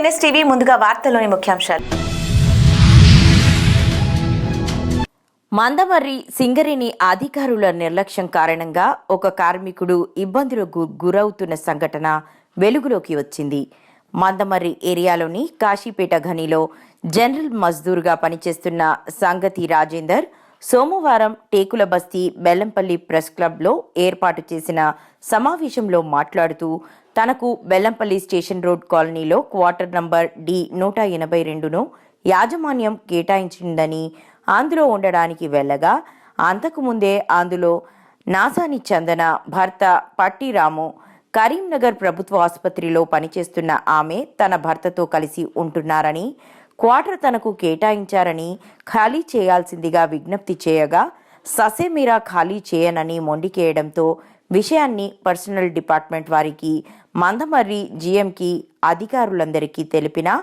NSTV ముందుగా వార్తల్లోని ముఖ్యాంశాలు. మందమర్రి సింగరేణి అధికారుల నిర్లక్ష్యం కారణంగా ఒక కార్మికుడు ఇబ్బందులకు గురవుతున్న సంఘటన వెలుగులోకి వచ్చింది. మందమర్రి ఏరియాలోని కాశీపేట ఘనిలో జనరల్ మజ్దూర్గా పనిచేస్తున్న సంగతి రాజేందర్ సోమవారం టేకుల బస్తీ బెల్లంపల్లి ప్రెస్ క్లబ్లో ఏర్పాటు చేసిన సమావేశంలో మాట్లాడుతూ తనకు బెల్లంపల్లి స్టేషన్ రోడ్ కాలనీలో క్వార్టర్ నంబర్ D182ను యాజమాన్యం కేటాయించిందని అందులో ఉండడానికి వెళ్ళగా అంతకుముందే అందులో నాసాని చందన భర్త పట్టిరాము కరీంనగర్ ప్రభుత్వ ఆసుపత్రిలో పనిచేస్తున్న ఆమె తన భర్తతో కలిసి ఉంటున్నారని, క్వార్టర్ తనకు కేటాయించారని ఖాళీ చేయాల్సిందిగా విజ్ఞప్తి చేయగా ససేమిరా ఖాళీ చేయనని మొండికేయడంతో విషయాన్ని పర్సనల్ డిపార్ట్మెంట్ వారికి, మందమర్రి జీఎంకి అధికారులందరికీ తెలిపినా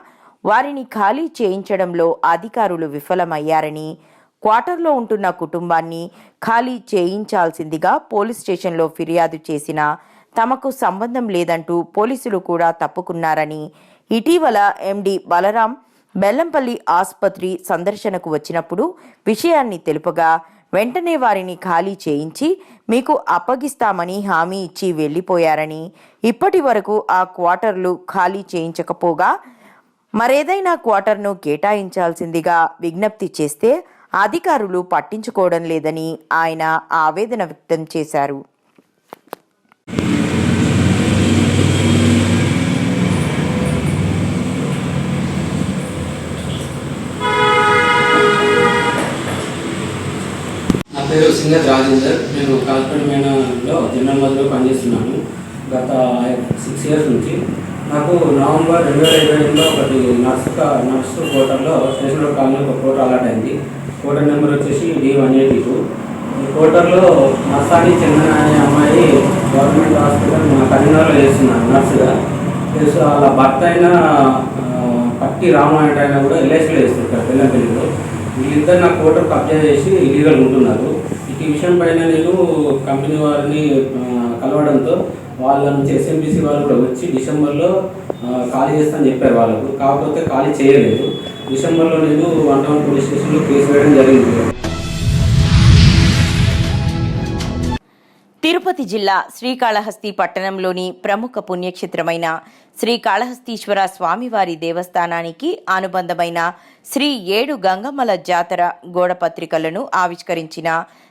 వారిని ఖాళీ చేయించడంలో అధికారులు విఫలమయ్యారని, క్వార్టర్లో ఉంటున్న కుటుంబాన్ని ఖాళీ చేయించాల్సిందిగా పోలీస్ స్టేషన్లో ఫిర్యాదు చేసినా తమకు సంబంధం లేదంటూ పోలీసులు కూడా తప్పుకున్నారని, ఇటీవల ఎండి బలరాం బెల్లంపల్లి ఆసుపత్రి సందర్శనకు వచ్చినప్పుడు విషయాన్ని తెలుపగా వెంటనే వారిని ఖాళీ చేయించి మీకు అప్పగిస్తామని హామీ ఇచ్చి వెళ్లిపోయారని, ఇప్పటి వరకు ఆ క్వార్టర్లు ఖాళీ చేయించకపోగా మరేదైనా క్వార్టర్ను కేటాయించాల్సిందిగా విజ్ఞప్తి చేస్తే అధికారులు పట్టించుకోవడం లేదని ఆయన ఆవేదన వ్యక్తం చేశారు. నా పేరు సంగతి రాజేందర్. నేను కాల్పేట మేనలో జనరల్ మజ్దూర్గా పనిచేస్తున్నాను గత 6 years నుంచి. నాకు నవంబర్ 2022లో ఒకటి నర్సు కోటర్లో స్టేషన్ రోడ్ కాలనీ ఒక కోటర్ అలాట్ అయింది. కోటర్ నెంబర్ వచ్చేసి D182. ఈ కోటర్లో నర్సాని చందన అనే అమ్మాయి గవర్నమెంట్ హాస్పిటల్ మన కరీంనగర్లో చేస్తున్నారు నర్సుగా. ప్లస్ వాళ్ళ భర్త అయిన పట్టి రాము అంటే ఆయన కూడా ఎల్ఐసీలో చేస్తుంటారు బెల్లంపల్లిలో. వీళ్ళిద్దరు నా కోటర్ కబ్జా చేసి ఇల్లీగల్ ఉంటున్నారు. ఈ విషయం పైన నేను కంపెనీ వారిని కలవడంతో వాళ్ళ నుంచి SMBC వాళ్ళు కూడా వచ్చి డిసెంబర్లో ఖాళీ చేస్తానని చెప్పారు వాళ్ళకు. కాకపోతే ఖాళీ చేయలేదు. డిసెంబర్లో నేను 1 పోలీస్ స్టేషన్లో కేసు వేయడం జరిగింది. తిరుపతి జిల్లా శ్రీకాళహస్తి పట్టణంలోని ప్రముఖ పుణ్యక్షేత్రమైన శ్రీకాళహస్తీశ్వర స్వామివారి దేవస్థానానికి అనుబంధమైన శ్రీ 7 గంగమ్మల జాతర గోడపత్రికలను ఆవిష్కరించిన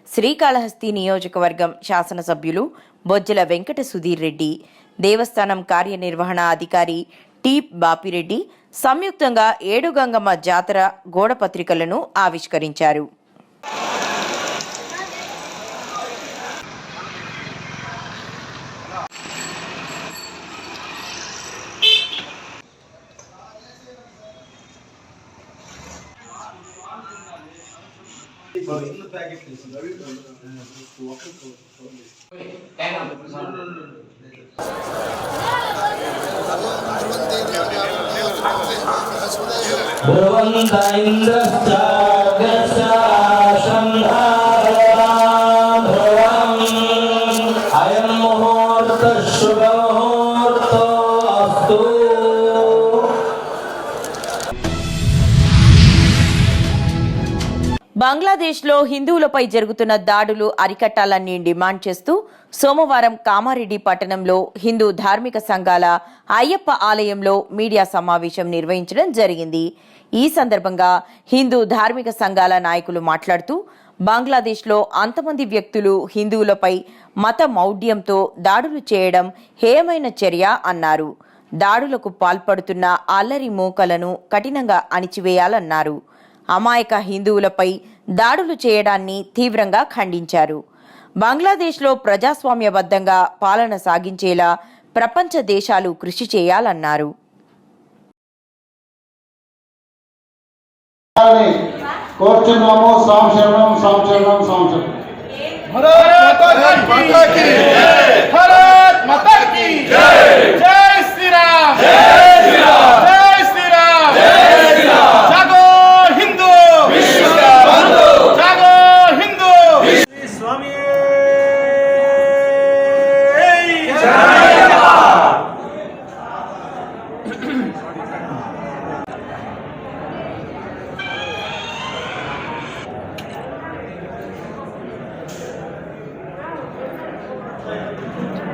శ్రీకాళహస్తి నియోజకవర్గం శాసనసభ్యులు బొజ్జల వెంకట సుధీర్ రెడ్డి, దేవస్థానం కార్యనిర్వహణ అధికారి టి బాపిరెడ్డి సంయుక్తంగా 7 గంగమ్మ జాతర గోడపత్రికలను ఆవిష్కరించారు. బంగ్లాదేశ్లో హిందువులపై జరుగుతున్న దాడులు అరికట్టాలని డిమాండ్ చేస్తూ సోమవారం కామారెడ్డి పట్టణంలో హిందూ ధార్మిక సంఘాల అయ్యప్ప ఆలయంలో మీడియా సమావేశం నిర్వహించడం జరిగింది. ఈ సందర్భంగా హిందూ ధార్మిక సంఘాల నాయకులు మాట్లాడుతూ బంగ్లాదేశ్లో అంతమంది వ్యక్తులు హిందువులపై మత మౌఢ్యంతో దాడులు చేయడం హేయమైన చర్య అన్నారు. దాడులకు పాల్పడుతున్న అల్లరి మూకలను కఠినంగా అణిచివేయాలన్నారు. అమాయక హిందువులపై దాడులు చేయడాన్ని తీవ్రంగా ఖండించారు. బంగ్లాదేశ్లో ప్రజాస్వామ్యబద్ధంగా పాలన సాగించేలా ప్రపంచ దేశాలు కృషి చేయాలన్నారు.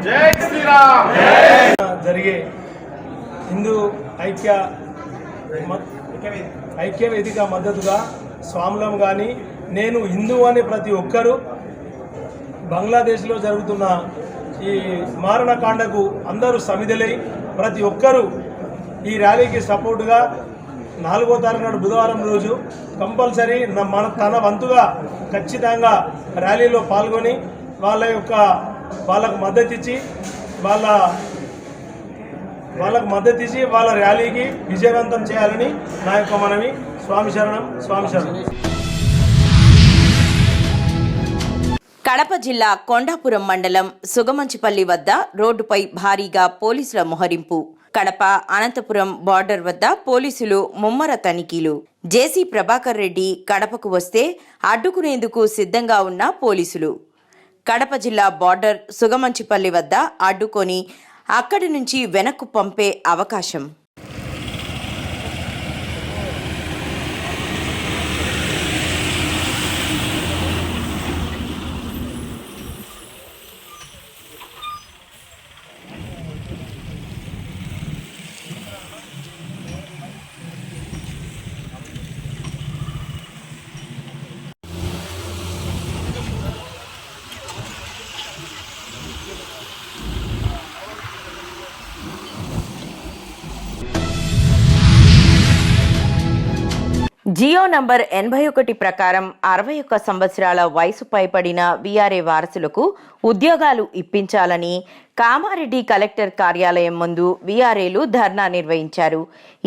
జై శ్రీరామ్. జరిగే హిందూ ఐక్య వేదిక మద్దతుగా స్వాములం కానీ నేను హిందూ అనే ప్రతి ఒక్కరూ బంగ్లాదేశ్లో జరుగుతున్న ఈ మారణకాండకు అందరూ సమిధులై ప్రతి ఒక్కరూ ఈ ర్యాలీకి సపోర్టుగా 4వ తారీఖు నాడు బుధవారం రోజు కంపల్సరీ తన వంతుగా ఖచ్చితంగా ర్యాలీలో పాల్గొని వాళ్ళకు మద్దతు ఇచ్చి వాళ్ళ ర్యాలీకి విజయవంతం చేయాలని నా యొక్క మనవి. స్వామి శరణం, స్వామి శరణం. కడప జిల్లా కొండాపురం మండలం సుగమంచిపల్లి వద్ద రోడ్డుపై భారీగా పోలీసుల మోహరింపు. కడప అనంతపురం బార్డర్ వద్ద పోలీసులు ముమ్మర తనిఖీలు. జేసీ ప్రభాకర్ రెడ్డి కడపకు వస్తే అడ్డుకునేందుకు సిద్ధంగా ఉన్న పోలీసులు. కడప జిల్లా బార్డర్ సుగమంచిపల్లి వద్ద అడ్డుకొని అక్కడి నుంచి వెనక్కు పంపే అవకాశం. జియో నంబర్ 81 ప్రకారం 61 సంవత్సరాల వయసు పైబడిన వీఆర్ఏ వారసులకు ఉద్యోగాలు ఇప్పించాలని కామారెడ్డి కలెక్టర్ కార్యాలయం ముందు వీఆర్ఏలు ధర్నా నిర్వహించారు.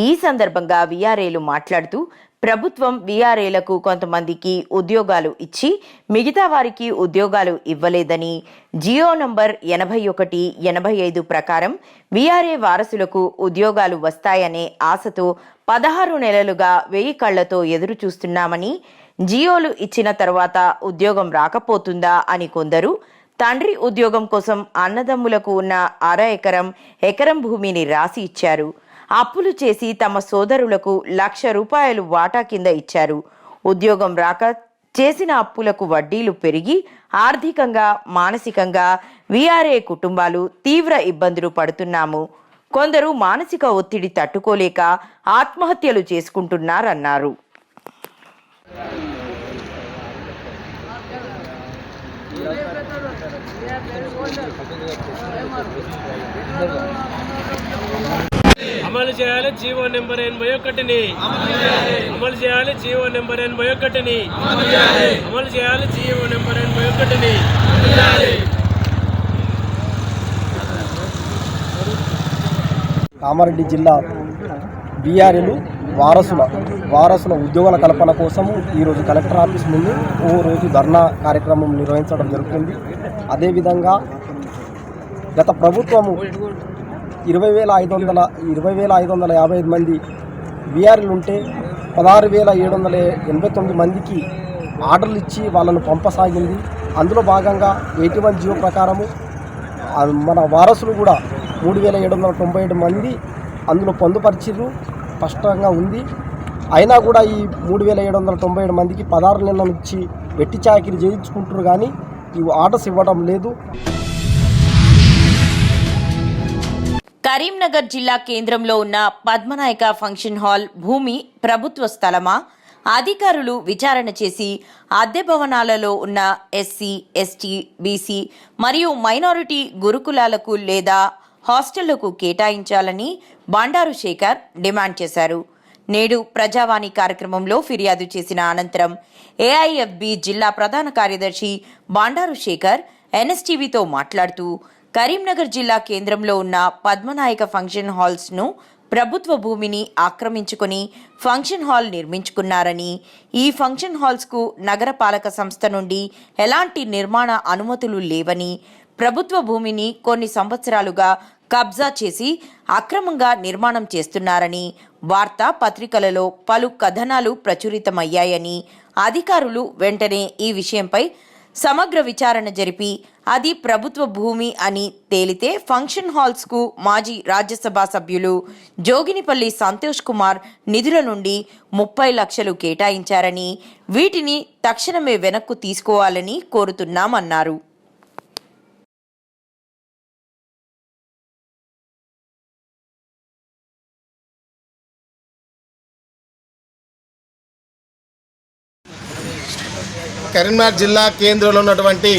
ఈ సందర్భంగా వీఆర్ఏలు మాట్లాడుతూ ప్రభుత్వం వీఆర్ఏలకు కొంతమందికి ఉద్యోగాలు ఇచ్చి మిగతా వారికి ఉద్యోగాలు ఇవ్వలేదని, జియో నంబర్ 81, 85 ప్రకారం వీఆర్ఏ వారసులకు ఉద్యోగాలు వస్తాయనే ఆశతో 16 నెలలుగా 1000 కళ్లతో ఎదురు చూస్తున్నామని, జియోలు ఇచ్చిన తర్వాత ఉద్యోగం రాకపోతుందా అని కొందరు, తండ్రి ఉద్యోగం కోసం అన్నదమ్ములకు ఉన్న ఎకరం భూమిని రాసి ఇచ్చారు. అప్పులు చేసి తమ సోదరులకు ₹1,00,000 వాటా కింద ఇచ్చారు. ఉద్యోగం రాక చేసిన అప్పులకు వడ్డీలు పెరిగి ఆర్థికంగా, మానసికంగా వీఆర్ఏ కుటుంబాలు తీవ్ర ఇబ్బందులు పడుతున్నాము. కొందరు మానసిక ఒత్తిడి తట్టుకోలేక ఆత్మహత్యలు చేసుకుంటున్నారన్నారు. అమలు చేయాలి జీవో నెంబర్ 81ని. అమలు చేయాలి జీవో నెంబర్ 81ని. అమలు చేయాలి జీవో నెంబర్ 81ని. కామారెడ్డి జిల్లా బీఆర్ఏలు వారసుల ఉద్యోగాల కల్పన కోసము ఈరోజు కలెక్టర్ ఆఫీస్ ముందు ఓ రోజు ధర్నా కార్యక్రమం నిర్వహించడం జరుగుతుంది. అదేవిధంగా గత ప్రభుత్వము 20,555 మంది బీఆర్ఏలు ఉంటే 16,789 మందికి ఆర్డర్లు ఇచ్చి వాళ్ళను పంపసాగింది. అందులో భాగంగా 81 జియో ప్రకారము మన వారసులు కూడా 3,797 మంది అందులో పొందుపరిచిర్రు, స్పష్టంగా ఉంది. అయినా కూడా ఈ 3,797 మందికి 16 నెలల నుంచి వెట్టి చాకిరి చేయించుకుంటారు, కానీ ఈ ఆర్డర్స్ ఇవ్వడం లేదు. కరీంనగర్ జిల్లా కేంద్రంలో ఉన్న పద్మనాయక ఫంక్షన్ హాల్ భూమి ప్రభుత్వ స్థలమా? అధికారులు విచారణ చేసి అద్దె భవనాలలో ఉన్న ఎస్సీ, ఎస్టీ, బీసీ మరియు మైనారిటీ గురుకులాలకు లేదా హాస్టళ్లకు కేటాయించాలని బండారు శేఖర్ డిమాండ్ చేశారు. నేడు ప్రజావాణి కార్యక్రమంలో ఫిర్యాదు చేసిన అనంతరం ఏఐఎఫ్బి జిల్లా ప్రధాన కార్యదర్శి బండారు శేఖర్ ఎన్ఎస్టీవీతో మాట్లాడుతూ కరీంనగర్ జిల్లా కేంద్రంలో ఉన్న పద్మనాయక ఫంక్షన్ హాల్స్ను ప్రభుత్వ భూమిని ఆక్రమించుకొని ఫంక్షన్ హాల్ నిర్మించుకున్నారని, ఈ ఫంక్షన్ హాల్స్కు నగరపాలక సంస్థ నుండి ఎలాంటి నిర్మాణ అనుమతులు లేవని, ప్రభుత్వ భూమిని కొన్ని సంవత్సరాలుగా కబ్జా చేసి అక్రమంగా నిర్మాణం చేస్తున్నారని వార్తా పత్రికలలో పలు కథనాలు ప్రచురితమయ్యాయని, అధికారులు వెంటనే ఈ విషయంపై సమగ్ర విచారణ జరిపి అది ప్రభుత్వ భూమి అని తేలితే ఫంక్షన్ హాల్స్కు మాజీ రాజ్యసభ సభ్యులు జోగినిపల్లి సంతోష్ కుమార్ నిధుల నుండి 30 లక్షలు కేటాయించారని, వీటిని తక్షణమే వెనక్కు తీసుకోవాలని కోరుతున్నామన్నారు. కరీంనగర్ జిల్లా కేంద్రంలో ఉన్నటువంటి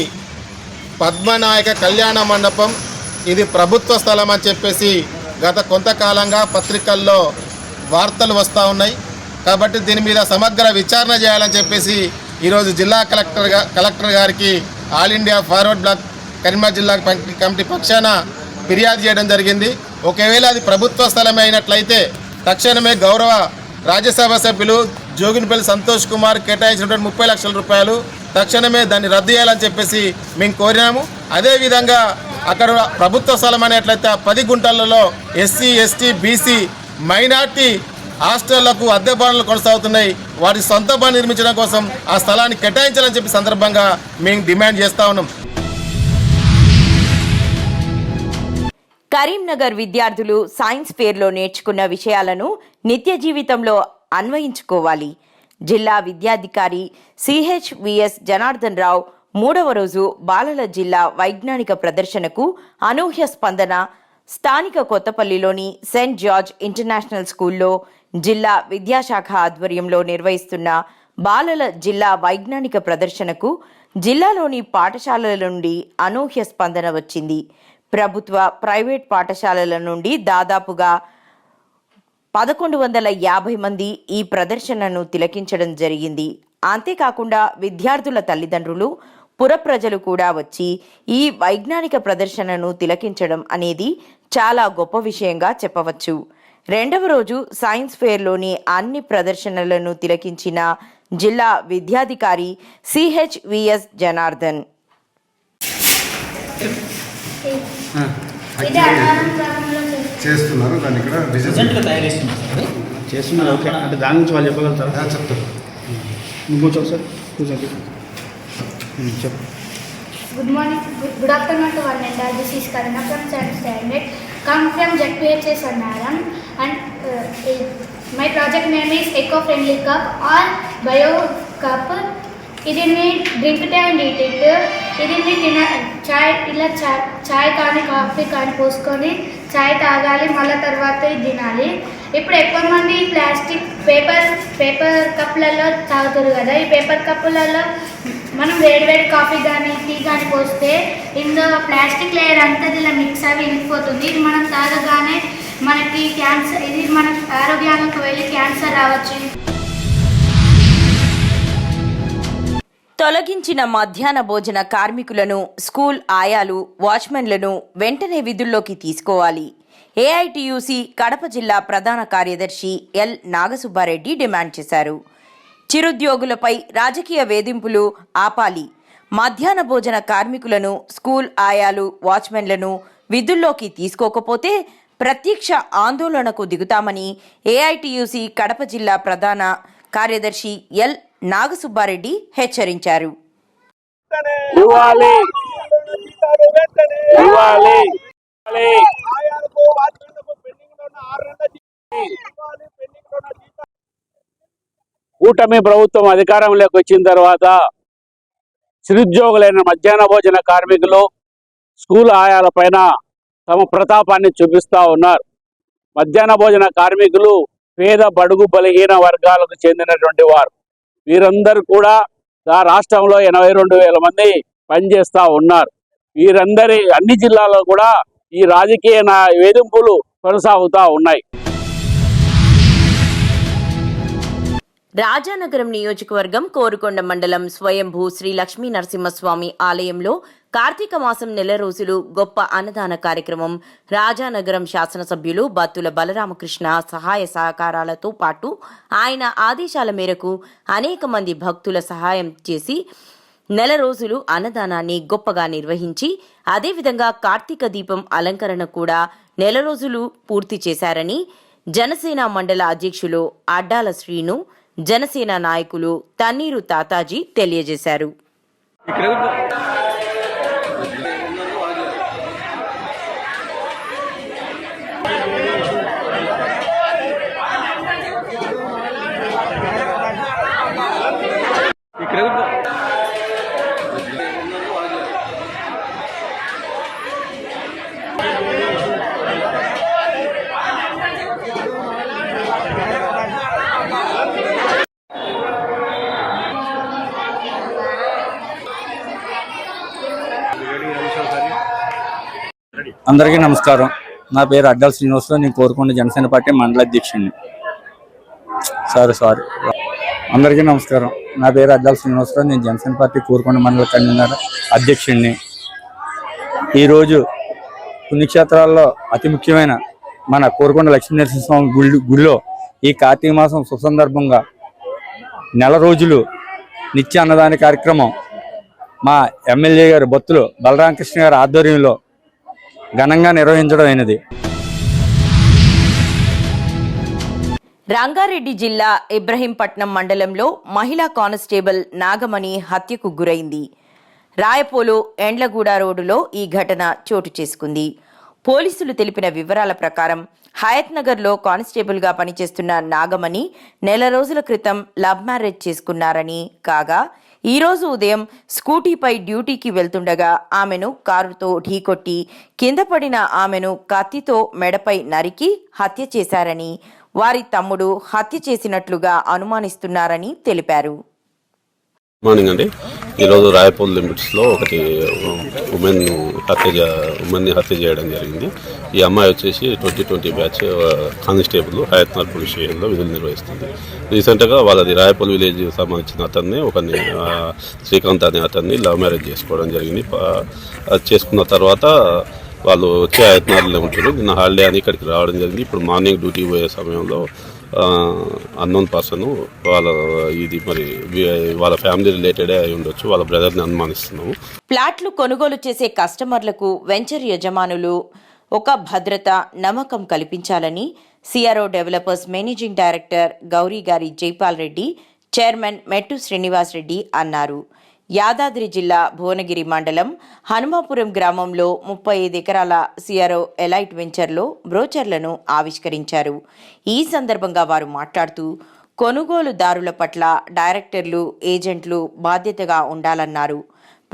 పద్మనాయక కళ్యాణ మండపం ఇది ప్రభుత్వ స్థలం అని చెప్పేసి గత కొంతకాలంగా పత్రికల్లో వార్తలు వస్తూ ఉన్నాయి. కాబట్టి దీని మీద సమగ్ర విచారణ చేయాలని చెప్పేసి ఈరోజు జిల్లా కలెక్టర్ గారికి All India Forward Bloc Karimnagar జిల్లా కమిటీ పక్షాన ఫిర్యాదు చేయడం జరిగింది. ఒకవేళ అది ప్రభుత్వ స్థలమే అయినట్లయితే తక్షణమే గౌరవ రాజ్యసభ సభ్యులు జోగినిపల్లి సంతోష్ కుమార్ కేటాయించినటువంటి 30 లక్షల రూపాయలు తక్షణమే దాన్ని రద్దు చేయాలని చెప్పేసి మేము కోరినాము. అదేవిధంగా అక్కడ ప్రభుత్వ స్థలం అనేట్లయితే 10 గుంటలలో ఎస్సీ ఎస్టీ బీసీ మైనార్టీ హాస్టళ్లకు అద్దె భవనాలు కొనసాగుతున్నాయి. వాటి సొంత భవనం నిర్మించడం కోసం ఆ స్థలాన్ని కేటాయించాలని చెప్పి సందర్భంగా మేము డిమాండ్ చేస్తూ ఉన్నాం. కరీంనగర్ విద్యార్థులు సైన్స్ ఫేర్లో నేర్చుకున్న విషయాలను నిత్య జీవితంలో అన్వయించుకోవాలి. జిల్లా విద్యాధికారి సిహెచ్విఎస్ జనార్దన్ రావు 3వ రోజు బాలల జిల్లా వైజ్ఞానిక ప్రదర్శనకు అనూహ్య స్పందన. స్థానిక కొత్తపల్లిలోని సెయింట్ జార్జ్ ఇంటర్నేషనల్ స్కూల్లో జిల్లా విద్యాశాఖ ఆధ్వర్యంలో నిర్వహిస్తున్న బాలల జిల్లా వైజ్ఞానిక ప్రదర్శనకు జిల్లాలోని పాఠశాలల నుండి అనూహ్య స్పందన వచ్చింది. ప్రభుత్వ ప్రైవేట్ పాఠశాలల నుండి దాదాపుగా 1150 మంది ఈ ప్రదర్శనను తిలకించడం జరిగింది. అంతేకాకుండా విద్యార్థుల తల్లిదండ్రులు, పుర ప్రజలు కూడా వచ్చి ఈ వైజ్ఞానిక ప్రదర్శనను తిలకించడం అనేది చాలా గొప్ప విషయంగా చెప్పవచ్చు. 2వ రోజు సైన్స్ ఫేర్లోని అన్ని ప్రదర్శనలను తిలకించిన జిల్లా విద్యాధికారి సిహెచ్విఎస్ జనార్దన్. చేస్తున్నారు దాన్ని ఇక్కడ చేస్తున్నారు. ఓకే, అంటే దాని నుంచి వాళ్ళు చెప్పగలుగుతారా? చెప్తారు. నువ్వు కూర్చో సార్, కూర్చోండి. చెప్పు. Good morning, good afternoon to one and all. This is Karuna from 7th standard. Come from ZPHS Annaram, and my project name is Eco-Friendly Cup or Bio Cup. ಇದನ್ನೇ డ్రింక్ అండ్ ఈట్ ఇట్. ఇది చాయ్ కానీ coffee కానీ పోసుకొని చాయ్ తాగాలి, మళ్ళీ తర్వాత ఇది తినాలి. ఇప్పుడు ఎక్కువ మంది ప్లాస్టిక్ పేపర్ కప్పులలో తాగుతారు కదా. ఈ పేపర్ కప్పులలో మనం వేడి కాఫీ కానీ టీ కానీ పోస్తే ఇందులో ప్లాస్టిక్ లేయర్ అంతా ఇలా మిక్స్ అవి వెళ్ళిపోతుంది. ఇది మనం తాగగానే మనకి క్యాన్సర్, ఇది మన ఆరోగ్యానికి వెళ్ళి క్యాన్సర్ రావచ్చు. తొలగించిన మధ్యాహ్న భోజన కార్మికులను, స్కూల్ ఆయాలు, వాచ్మెన్లను వెంటనే విధుల్లోకి తీసుకోవాలి. ఏఐటియుసి కడప జిల్లా ప్రధాన కార్యదర్శి ఎల్ నాగసుబ్బారెడ్డి డిమాండ్ చేశారు. చిరుద్యోగులపై రాజకీయ వేధింపులు ఆపాలి. మధ్యాహ్న భోజన కార్మికులను, స్కూల్ ఆయాలు, వాచ్మెన్లను విధుల్లోకి తీసుకోకపోతే ప్రత్యక్ష ఆందోళనకు దిగుతామని ఏఐటియుసి కడప జిల్లా ప్రధాన కార్యదర్శి ఎల్ నాగసుబ్బారెడ్డి హెచ్చరించారు. కూటమి ప్రభుత్వం అధికారంలోకి వచ్చిన తర్వాత చిరుద్యోగులైన మధ్యాహ్న భోజన కార్మికులు, స్కూల్ ఆయాల పైన తమ ప్రతాపాన్ని చూపిస్తూ ఉన్నారు. మధ్యాహ్న భోజన కార్మికులు పేద బడుగు బలహీన వర్గాలకు చెందినటువంటి వారు. వీరందరూ కూడా రాష్ట్రంలో 82,000 మంది పనిచేస్తూ ఉన్నారు. వీరందరి అన్ని జిల్లాల్లో కూడా ఈ రాజకీయ వేధింపులు కొనసాగుతూ ఉన్నాయి. రాజానగరం నియోజకవర్గం కోరుకొండ మండలం స్వయంభూ శ్రీ లక్ష్మీ నరసింహస్వామి ఆలయంలో కార్తీక మాసం నెల రోజులు గొప్ప అన్నదాన కార్యక్రమం. రాజానగరం శాసనసభ్యులు బత్తుల బలరామకృష్ణ సహాయ సహకారాలతో పాటు ఆయన ఆదేశాల మేరకు అనేక మంది భక్తుల సహాయం చేసి నెల రోజులు అన్నదానాన్ని గొప్పగా నిర్వహించి అదేవిధంగా కార్తీక దీపం అలంకరణ కూడా నెల రోజులు పూర్తి చేశారని జనసేన మండల అధ్యక్షులు అడ్డాల శ్రీను, జనసేన నాయకులు తన్నీరు తాతాజీ తెలియజేశారు. అందరికీ నమస్కారం. నా పేరు అడ్డాల శ్రీనివాసరావు. నేను కోరుకొండ జనసేన పార్టీ మండల అధ్యక్షుడిని. సారీ. అందరికీ నమస్కారం. నా పేరు అడ్డాల శ్రీనివాసరావు. నేను జనసేన పార్టీ కోరుకొండ మండల కన్వీనర్ అధ్యక్షుడిని. ఈరోజు పుణ్యక్షేత్రాల్లో అతి ముఖ్యమైన మన కోరుకొండ లక్ష్మీనరసింహస్వామి గుడిలో ఈ కార్తీక మాసం సుసందర్భంగా నెల రోజులు నిత్య అన్నదాన కార్యక్రమం మా ఎమ్మెల్యే గారు బత్తులు బలరామకృష్ణ గారి ఆధ్వర్యంలో ఘనంగా నిర్వహించడం అయినది. రంగారెడ్డి జిల్లా ఇబ్రహీంపట్నం మండలంలో మహిళా కానిస్టేబుల్ నాగమణి హత్యకు గురైంది. రాయపోలు ఎండ్లగూడ రోడ్డులో ఈ ఘటన చోటు చేసుకుంది. పోలీసులు తెలిపిన వివరాల ప్రకారం హయత్ నగర్లో కానిస్టేబుల్గా పనిచేస్తున్న నాగమణి నెల రోజుల క్రితం లవ్ మ్యారేజ్ చేసుకున్నారని, కాగా ఈరోజు ఉదయం స్కూటీపై డ్యూటీకి వెళ్తుండగా ఆమెను కారుతో ఢీకొట్టి కింద పడిన ఆమెను కత్తితో మెడపై నరికి హత్య చేశారని, వారి తమ్ముడు హత్య చేసినట్లుగా అనుమానిస్తున్నారని తెలిపారు. మార్నింగ్ అండి, ఈరోజు రాయపూల్ లిమిట్స్లో ఒకటి ఉమెన్ని హత్య చేయడం జరిగింది. ఈ అమ్మాయి వచ్చేసి 2020 బ్యాచ్ కానిస్టేబుల్ హయత్నగర్ పోలీస్ స్టేషన్లో విధులు నిర్వహిస్తుంది. రీసెంట్గా వాళ్ళది రాయపూల్ విలేజ్ సంబంధించిన అతన్ని శ్రీకాంత్ అనే అతన్ని లవ్ మ్యారేజ్ చేసుకోవడం జరిగింది. చేసుకున్న తర్వాత వాళ్ళు వచ్చే హయత్నగర్లో ఉంటారు. నిన్న హాలిడే అని ఇక్కడికి రావడం జరిగింది. ఇప్పుడు మార్నింగ్ డ్యూటీ పోయే సమయంలో అన్నోన్ పర్సన్ వాళ్ళ ఫ్యామిలీ రిలేటెడే అయి ఉండొచ్చు, వాళ్ళ బ్రదర్ని అనుమానిస్తున్నాము. ప్లాట్లు కొనుగోలు చేసే కస్టమర్లకు వెంచర్ యజమానులు ఒక భద్రత, నమ్మకం కల్పించాలని సిఆర్ఓ డెవలపర్స్ మేనేజింగ్ డైరెక్టర్ గౌరీగారి జైపాల్ రెడ్డి, చైర్మన్ మెట్టు శ్రీనివాస్ రెడ్డి అన్నారు. యాదాద్రి జిల్లా భువనగిరి మండలం హనుమాపురం గ్రామంలో 35 ఎకరాల సిఆర్ఓ ఎలైట్ వెంచర్లో బ్రోచర్లను ఆవిష్కరించారు. ఈ సందర్భంగా వారు మాట్లాడుతూ కొనుగోలుదారుల పట్ల డైరెక్టర్లు, ఏజెంట్లు బాధ్యతగా ఉండాలన్నారు.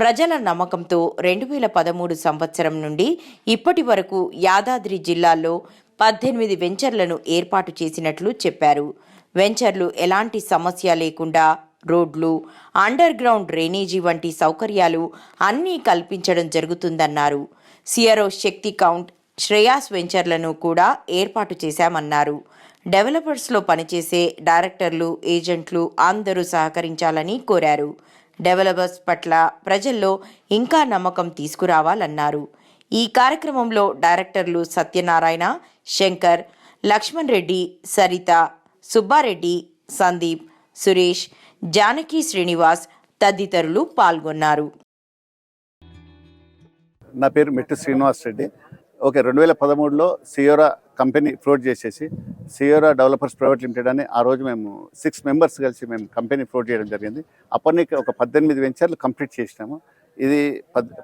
ప్రజల నమ్మకంతో 2013 సంవత్సరం నుండి ఇప్పటి వరకు యాదాద్రి జిల్లాలో 18 వెంచర్లను ఏర్పాటు చేసినట్లు చెప్పారు. వెంచర్లు ఎలాంటి సమస్య లేకుండా రోడ్లు, అండర్ గ్రౌండ్ డ్రైనేజీ వంటి సౌకర్యాలు అన్నీ కల్పించడం జరుగుతుందన్నారు. సిఆర్ఓ శక్తి కౌంట్, శ్రేయాస్ వెంచర్లను కూడా ఏర్పాటు చేశామన్నారు. డెవలపర్స్లో పనిచేసే డైరెక్టర్లు, ఏజెంట్లు అందరూ సహకరించాలని కోరారు. డెవలపర్స్ పట్ల ప్రజల్లో ఇంకా నమ్మకం తీసుకురావాలన్నారు. ఈ కార్యక్రమంలో డైరెక్టర్లు సత్యనారాయణ, శంకర్, లక్ష్మణ్ రెడ్డి, సరిత, సుబ్బారెడ్డి, సందీప్, సురేష్, జానకి శ్రీనివాస్ తదితరులు పాల్గొన్నారు. నా పేరు మెట్టు శ్రీనివాస్ రెడ్డి. 2013లో సియోరా కంపెనీ ఫ్లోట్ చేసేసి సియోరా డెవలపర్స్ ప్రైవేట్ లిమిటెడ్ అని ఆ రోజు మేము 6 మెంబర్స్ కలిసి మేము కంపెనీ ఫ్లోట్ చేయడం జరిగింది. అప్పటికి ఒక 18 వెంచర్లు కంప్లీట్ చేసినాము. ఇది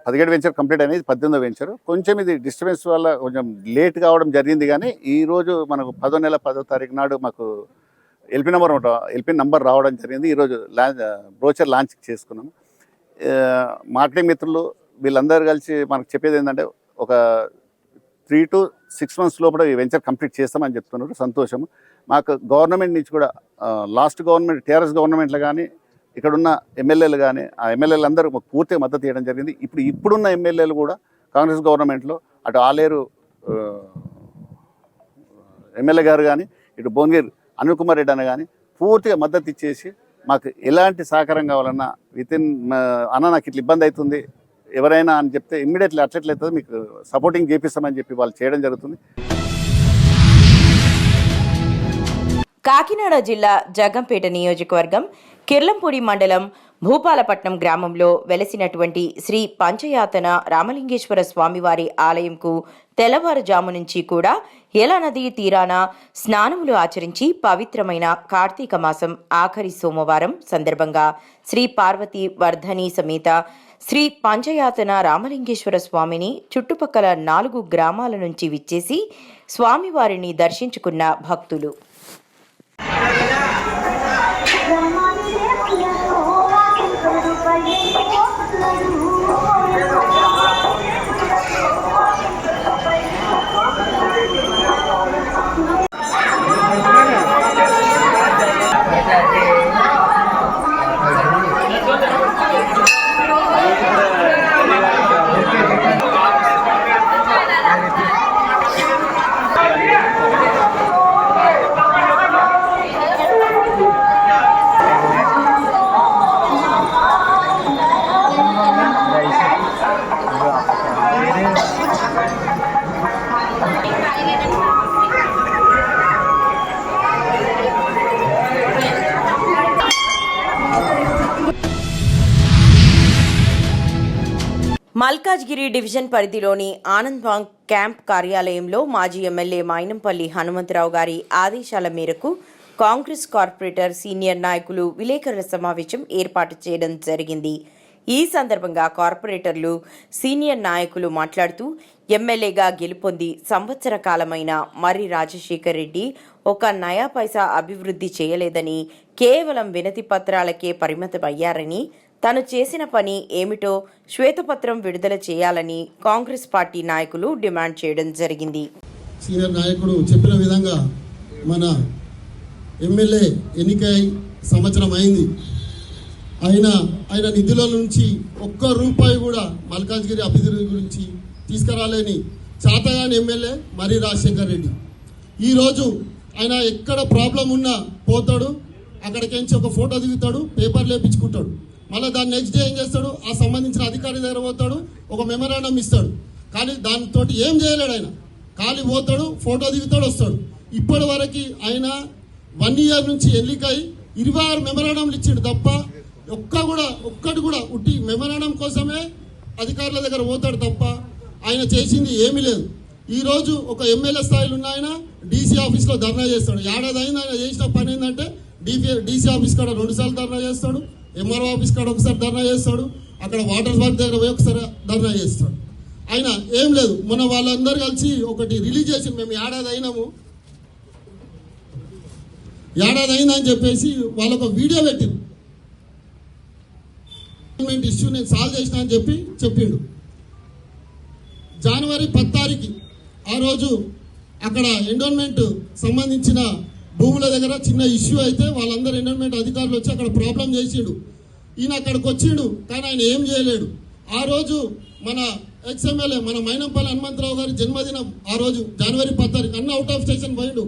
17 వెంచర్ కంప్లీట్ అనేది 18వ వెంచర్. కొంచెం ఇది డిస్టర్బెన్స్ వల్ల కొంచెం లేట్ కావడం జరిగింది. కానీ ఈరోజు మనకు 10వ నెల 10వ తారీఖు నాడు మాకు ఎల్పీ నంబర్ రావడం జరిగింది. ఈరోజు బ్రోచర్ లాంచ్ చేసుకున్నాము. మార్కెటింగ్ మిత్రులు వీళ్ళందరూ కలిసి మనకు చెప్పేది ఏంటంటే ఒక 3 to 6 months లోపల ఈ వెంచర్ కంప్లీట్ చేస్తామని చెప్తున్నారు. సంతోషము. మాకు గవర్నమెంట్ నుంచి కూడా లాస్ట్ గవర్నమెంట్ టీఆర్ఎస్ గవర్నమెంట్లో కానీ ఇక్కడున్న ఎమ్మెల్యేలు కానీ ఆ ఎమ్మెల్యేలు అందరూ మాకు పూర్తిగా మద్దతు ఇవ్వడం జరిగింది. ఇప్పుడున్న ఎమ్మెల్యేలు కూడా కాంగ్రెస్ గవర్నమెంట్లో అటు ఆలేరు ఎమ్మెల్యే గారు కానీ ఇటు భువనగిరి అనిల్ కుమార్ రెడ్డి అన్న కానీ పూర్తిగా మద్దతు ఇచ్చేసి మాకు ఎలాంటి సహకారం కావాలన్నా అన్న నాకు ఇట్లా ఇబ్బంది అవుతుంది ఎవరైనా అని చెప్తే ఇమ్మీడియట్లీ అట్లెట్లయితే మీకు సపోర్టింగ్ చేపిస్తామని చెప్పి వాళ్ళు చేయడం జరుగుతుంది. కాకినాడ జిల్లా జగ్గంపేట నియోజకవర్గం కిర్లంపూడి మండలం భూపాలపట్నం గ్రామంలో వెలసినటువంటి శ్రీ పంచయాతన రామలింగేశ్వర స్వామివారి ఆలయంకు తెల్లవారుజాము నుంచి కూడా యల నదీ తీరాన స్నానములు ఆచరించి పవిత్రమైన కార్తీక మాసం ఆఖరి సోమవారం సందర్భంగా శ్రీ పార్వతీ వర్ధని సమేత శ్రీ పంచయాతన రామలింగేశ్వర స్వామిని చుట్టుపక్కల 4 గ్రామాల నుంచి విచ్చేసి స్వామివారిని దర్శించుకున్న భక్తులు. మల్కాజ్గిరి డివిజన్ పరిధిలోని ఆనంద్ బాంక్ క్యాంప్ కార్యాలయంలో మాజీ ఎమ్మెల్యే మైనంపల్లి హనుమంతరావు గారి ఆదేశాల మేరకు కాంగ్రెస్ కార్పొరేటర్ సీనియర్ నాయకులు విలేకరుల సమావేశం ఏర్పాటు చేయడం జరిగింది. ఈ సందర్భంగా కార్పొరేటర్లు సీనియర్ నాయకులు మాట్లాడుతూ ఎమ్మెల్యేగా గెలుపొంది సంవత్సర కాలమైన మర్రి రాజశేఖర్ రెడ్డి ఒక నయా పైసా అభివృద్ధి చేయలేదని, కేవలం వినతి పత్రాలకే పరిమితమయ్యారని, తను చేసిన పని ఏమిటో శ్వేతపత్రం విడుదల చేయాలని కాంగ్రెస్ పార్టీ నాయకులు డిమాండ్ చేయడం జరిగింది. సీనియర్ నాయకుడు చెప్పిన విధంగా మన ఎమ్మెల్యే ఎన్నికై సంవత్సరం అయింది. ఆయన నిధుల నుంచి ఒక్క రూపాయి కూడా మల్కాజ్గిరి అభివృద్ధి గురించి తీసుకురాలేని చాతగాని ఎమ్మెల్యే మర్రి రాజశేఖర్ రెడ్డి. ఈరోజు ఆయన ఎక్కడ ప్రాబ్లం ఉన్నా పోతాడు, అక్కడికించి ఒక ఫోటో దిగుతాడు, పేపర్ లేపించుకుంటాడు. మళ్ళీ దాన్ని నెక్స్ట్ డే ఏం చేస్తాడు, ఆ సంబంధించిన అధికారి దగ్గర పోతాడు, ఒక మెమరాండం ఇస్తాడు. కానీ దానితో ఏం చేయలేడు. ఆయన ఖాళీ పోతాడు, ఫోటో దిగుతాడు, వస్తాడు. ఇప్పటి వరకు ఆయన 1 ఇయర్ నుంచి ఎన్నికై 26 మెమరాండంలు ఇచ్చిండు తప్ప ఒక్కటి కూడా ఉట్టి మెమరాండం కోసమే అధికారుల దగ్గర పోతాడు తప్ప ఆయన చేసింది ఏమీ లేదు. ఈరోజు ఒక ఎమ్మెల్యే స్థాయిలో ఉన్న ఆయన డీసీ ఆఫీస్లో ధర్నా చేస్తాడు. ఏడాది అయింది ఆయన చేసిన పని ఏంటంటే డీసీ ఆఫీస్ కాడ 2 సార్లు ధర్నా చేస్తాడు, ఎంఆర్ఓ ఆఫీస్ కాడ ఒకసారి ధర్నా చేస్తాడు, అక్కడ వాటర్ వర్క్ దగ్గర పోయి ఒకసారి ధర్నా చేస్తాడు. ఆయన ఏం లేదు. మొన్న వాళ్ళందరూ కలిసి ఒకటి రిలీజ్ చేసి మేము ఏడాది అయిందని చెప్పేసి వాళ్ళొక వీడియో పెట్టింది. ఇష్యూ నేను సాల్వ్ చేసిన అని చెప్పిండు. జనవరి 10 తారీఖు ఆ రోజు అక్కడ ఎండోన్మెంట్ సంబంధించిన భూముల దగ్గర చిన్న ఇష్యూ అయితే వాళ్ళందరూ ఎండోన్మెంట్ అధికారులు వచ్చి అక్కడ ప్రాబ్లం చేసిండు. ఈయన అక్కడికి వచ్చిండు, కానీ ఆయన ఏం చేయలేడు. ఆ రోజు మన ఎక్స్ఎమ్మెల్యే మన మైనంపల్లి హనుమంతరావు గారి జన్మదినం. ఆ రోజు జనవరి 10 తారీఖు అన్న అవుట్ ఆఫ్ స్టేషన్ పోయిండు.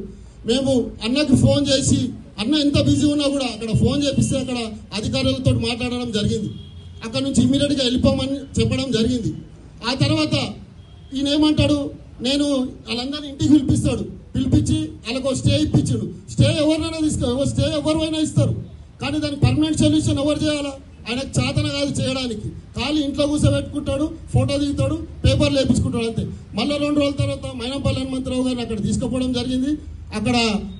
మేము అన్నకి ఫోన్ చేసి అన్న ఎంత బిజీ ఉన్నా కూడా అక్కడ ఫోన్ చేపిస్తే అక్కడ అధికారులతో మాట్లాడడం జరిగింది. అక్కడ నుంచి ఇమ్మీడియట్గా వెళ్ళిపోమని చెప్పడం జరిగింది. ఆ తర్వాత ఈయన ఏమంటాడు, నేను వాళ్ళందరినీ ఇంటికి పిలిపించి వాళ్ళకు స్టే ఇప్పించాడు. స్టే ఎవరినైనా స్టే ఎవరైనా ఇస్తారు, కానీ దానికి పర్మనెంట్ సొల్యూషన్ ఎవరు చేయాలా? ఆయనకు చేతన కాదు చేయడానికి. ఖాళీ ఇంట్లో కూర్చోబెట్టుకుంటాడు, ఫోటో దిగుతాడు, పేపర్ లేపించుకుంటాడు అంతే. మళ్ళీ 2 రోజుల తర్వాత మైనంపల్లి హనుమంతరావు గారిని అక్కడ తీసుకుపోవడం జరిగింది.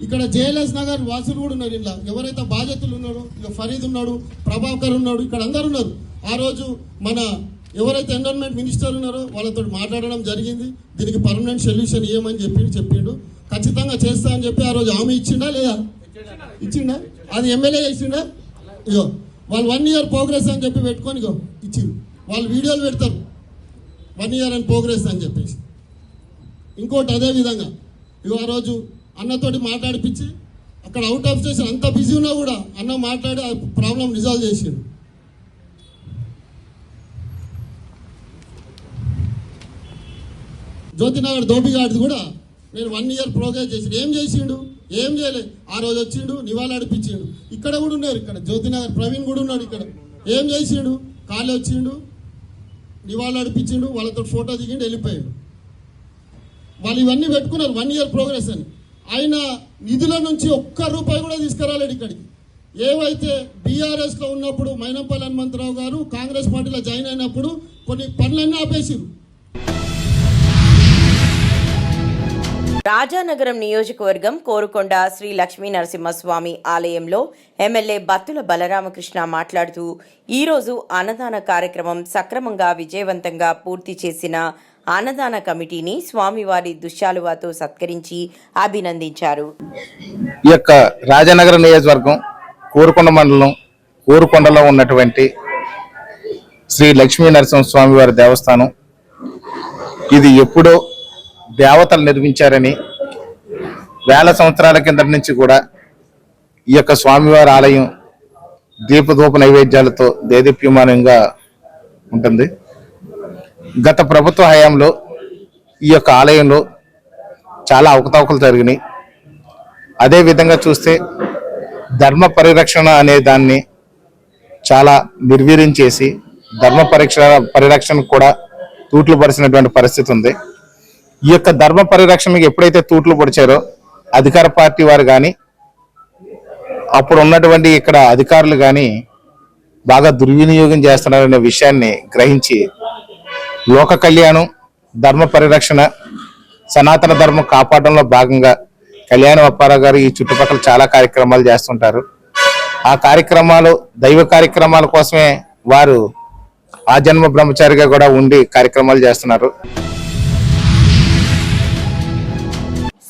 ఇక్కడ జేఎల్ఎస్ నగర్ వాసులు కూడా ఉన్నారు. ఇలా ఎవరైతే బాధ్యతలు ఉన్నారో, ఇక ఫరీద్ ఉన్నాడు, ప్రభాకర్ ఉన్నాడు, ఇక్కడ అందరు ఉన్నారు. ఆ రోజు మన ఎవరైతే ఎన్విరాన్మెంట్ మినిస్టర్ ఉన్నారో వాళ్ళతో మాట్లాడడం జరిగింది. దీనికి పర్మనెంట్ సొల్యూషన్ ఇవ్వమని చెప్పిండు. ఖచ్చితంగా చేస్తా అని చెప్పి ఆ రోజు హామీ ఇచ్చిండా లేదా? ఇచ్చిండా? అది ఎమ్మెల్యే చేసిండా? ఇగో వాళ్ళు 1 ఇయర్ ప్రోగ్రెస్ అని చెప్పి పెట్టుకొని ఇగో ఇచ్చింది. వాళ్ళు వీడియోలు పెడతారు 1 ఇయర్ అని ప్రోగ్రెస్ అని చెప్పేసి. ఇంకోటి అదే విధంగా ఇగో ఆ రోజు అన్నతోటి మాట్లాడిపించి అక్కడ అవుట్ ఆఫ్ స్టేషన్ అంత బిజీ ఉన్నా కూడా అన్న మాట్లాడి ఆ ప్రాబ్లం రిజాల్వ్ చేసిండు. జ్యోతినగర్ దోపిగాడిది కూడా నేను 1 ఇయర్ ప్రోగ్రెస్ చేసిండు. ఏం చేసిండు? ఏం చేయలేదు. ఆ రోజు వచ్చిండు, నివాళి అడిపించిండు. ఇక్కడ కూడా ఉన్నారు, ఇక్కడ జ్యోతినగర్ ప్రవీణ్ కూడా ఉన్నాడు. ఇక్కడ ఏం చేసిండు? ఖాళీ వచ్చిండు, నివాళి అడిపించిండు, వాళ్ళతో ఫోటో దిగిండు, వెళ్ళిపోయాడు. వాళ్ళు ఇవన్నీ పెట్టుకున్నారు 1 ఇయర్ ప్రోగ్రెస్ అని. ఆయన నిధుల నుంచి ఒక్క రూపాయి కూడా తీసుకురాలేడు ఇక్కడికి. ఏవైతే బీఆర్ఎస్లో ఉన్నప్పుడు మైనంపల్లి హనుమంతరావు గారు కాంగ్రెస్ పార్టీలో జాయిన్ అయినప్పుడు కొన్ని పనులన్నీ ఆపేసిరు. రాజానగరం నియోజకవర్గం కోరుకొండ శ్రీ లక్ష్మీ నరసింహస్వామి ఆలయంలో ఎమ్మెల్యే బత్తుల బలరామకృష్ణ మాట్లాడుతూ ఈరోజు అన్నదాన కార్యక్రమం సక్రమంగా విజయవంతంగా పూర్తి చేసిన అన్నదాన కమిటీని స్వామివారి దుశ్శాలువాతో సత్కరించి అభినందించారు. ఈ యొక్క రాజానగరం నియోజకవర్గం కోరుకొండ మండలం కోరుకొండలో ఉన్నటువంటి శ్రీ లక్ష్మీ నరసింహస్వామి వారి దేవస్థానం. ఇది ఎప్పుడో దేవతలు నిర్మించారని వేల సంవత్సరాల కింద నుంచి కూడా ఈ యొక్క స్వామివారి ఆలయం దీపధూప నైవేద్యాలతో దేదీప్యమానంగా ఉంటుంది. గత ప్రభుత్వ హయాంలో ఈ యొక్క ఆలయంలో చాలా అవకతవకలు జరిగినాయి. అదే విధంగా చూస్తే ధర్మ పరిరక్షణ అనే దాన్ని చాలా నిర్వీర్యం చేసి ధర్మ పరిరక్షణ కూడా తూట్లు పరిచినటువంటి పరిస్థితి ఉంది. ఈ యొక్క ధర్మ పరిరక్షణకు ఎప్పుడైతే తూట్లు పొడిచారో అధికార పార్టీ వారు కానీ అప్పుడు ఉన్నటువంటి ఇక్కడ అధికారులు కానీ బాగా దుర్వినియోగం చేస్తున్నారనే విషయాన్ని గ్రహించి లోక కళ్యాణం, ధర్మ పరిరక్షణ, సనాతన ధర్మం కాపాడడంలో భాగంగా కళ్యాణ అప్పారావు గారు ఈ చుట్టుపక్కల చాలా కార్యక్రమాలు చేస్తుంటారు. ఆ కార్యక్రమాలు దైవ కార్యక్రమాల కోసమే వారు ఆ జన్మ బ్రహ్మచారిగా కూడా ఉండి కార్యక్రమాలు చేస్తున్నారు.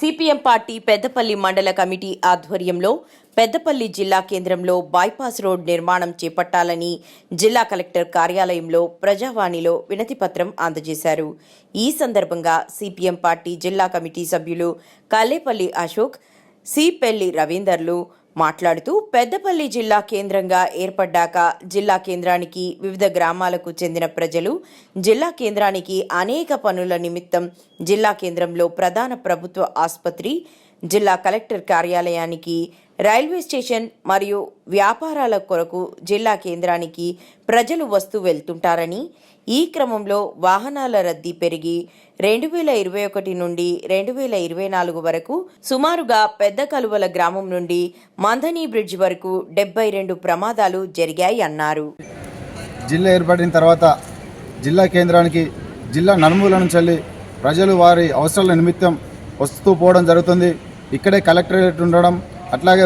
సిపిఎం పార్టీ పెద్దపల్లి మండల కమిటీ ఆధ్వర్యంలో పెద్దపల్లి జిల్లా కేంద్రంలో బైపాస్ రోడ్ నిర్మాణం చేపట్టాలని జిల్లా కలెక్టర్ కార్యాలయంలో ప్రజావాణిలో వినతిపత్రం అందజేశారు. ఈ సందర్భంగా సిపిఎం పార్టీ జిల్లా కమిటీ సభ్యులు కల్లేపల్లి అశోక్, సిపెల్లి రవీందర్లు మాట్లాడుతూ పెద్దపల్లి జిల్లా కేంద్రంగా ఏర్పడ్డాక జిల్లా కేంద్రానికి వివిధ గ్రామాలకు చెందిన ప్రజలు జిల్లా కేంద్రానికి అనేక పనుల నిమిత్తం జిల్లా కేంద్రంలో ప్రధాన ప్రభుత్వ ఆసుపత్రి, జిల్లా కలెక్టర్ కార్యాలయానికి, రైల్వే స్టేషన్ మరియు వ్యాపారాల కొరకు జిల్లా కేంద్రానికి ప్రజలు వస్తూ వెళ్తుంటారని, ఈ క్రమంలో వాహనాల రద్దీ పెరిగి 2021 నుండి 2024 వరకు సుమారుగా పెద్ద కలువల గ్రామం నుండి మంథని బ్రిడ్జ్ వరకు 72 ప్రమాదాలు జరిగాయి అన్నారు. జిల్లా ఏర్పడిన తర్వాత జిల్లా కేంద్రానికి జిల్లా నలుమూల నుంచి ప్రజలు వారి అవసరాల నిమిత్తం వస్తూ పోవడం జరుగుతుంది. ఇక్కడే కలెక్టరేట్ ఉండడం, అట్లాగే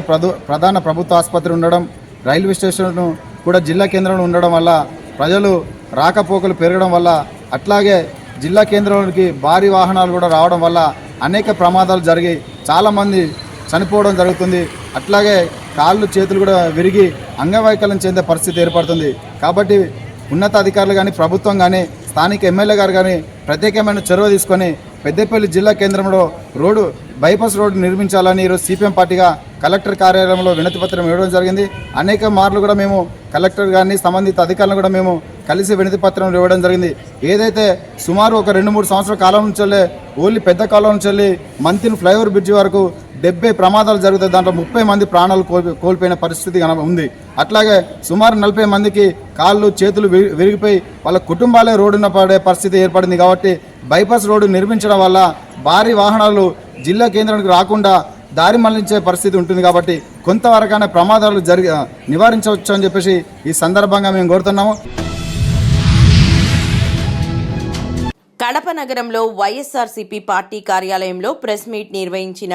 ప్రధాన ప్రభుత్వ ఆసుపత్రి ఉండడం, రైల్వే స్టేషన్ కూడా జిల్లా కేంద్రంలో ఉండడం వల్ల ప్రజలు రాకపోకలు పెరగడం వల్ల, అట్లాగే జిల్లా కేంద్రంలోకి భారీ వాహనాలు కూడా రావడం వల్ల అనేక ప్రమాదాలు జరిగి చాలామంది చనిపోవడం జరుగుతుంది. అట్లాగే కాళ్ళు చేతులు కూడా విరిగి అంగవైకల్యం చెందే పరిస్థితి ఏర్పడుతుంది. కాబట్టి ఉన్నత అధికారులు కానీ, ప్రభుత్వం కానీ, స్థానిక ఎమ్మెల్యే గారు కానీ ప్రత్యేకమైన చొరవ తీసుకొని పెద్దపల్లి జిల్లా కేంద్రంలో బైపాస్ రోడ్డు నిర్మించాలని ఈరోజు సిపిఎం పార్టీగా కలెక్టర్ కార్యాలయంలో వినతిపత్రం ఇవ్వడం జరిగింది. అనేక మార్లు కూడా మేము కలెక్టర్ గారిని, సంబంధిత అధికారులను కూడా మేము కలిసి వినతిపత్రం ఇవ్వడం జరిగింది. ఏదైతే సుమారు ఒక 2-3 సంవత్సరాల కాలం నుంచి ఓన్లీ పెద్ద కాలం నుంచి మంతిని ఫ్లైఓవర్ బ్రిడ్జి వరకు 70 ప్రమాదాలు జరుగుతాయి. దాంట్లో 30 మంది ప్రాణాలు కోల్పోయిన పరిస్థితి ఉంది. అట్లాగే సుమారు 40 మందికి కాళ్ళు చేతులు విరిగిపోయి వాళ్ళ కుటుంబాలే రోడ్డున పడే పరిస్థితి ఏర్పడింది. కాబట్టి బైపాస్ రోడ్డు నిర్మించడం వల్ల భారీ వాహనాలు జిల్లా కేంద్రానికి రాకుండా దారి మళ్లించే పరిస్థితి ఉంటుంది. కాబట్టి కొంతవరకైనా ప్రమాదాలు నివారించవచ్చు అని చెప్పేసి ఈ సందర్భంగా మేము కోరుతున్నాము. కడప నగరంలో వైఎస్ఆర్సీపీ పార్టీ కార్యాలయంలో ప్రెస్ మీట్ నిర్వహించిన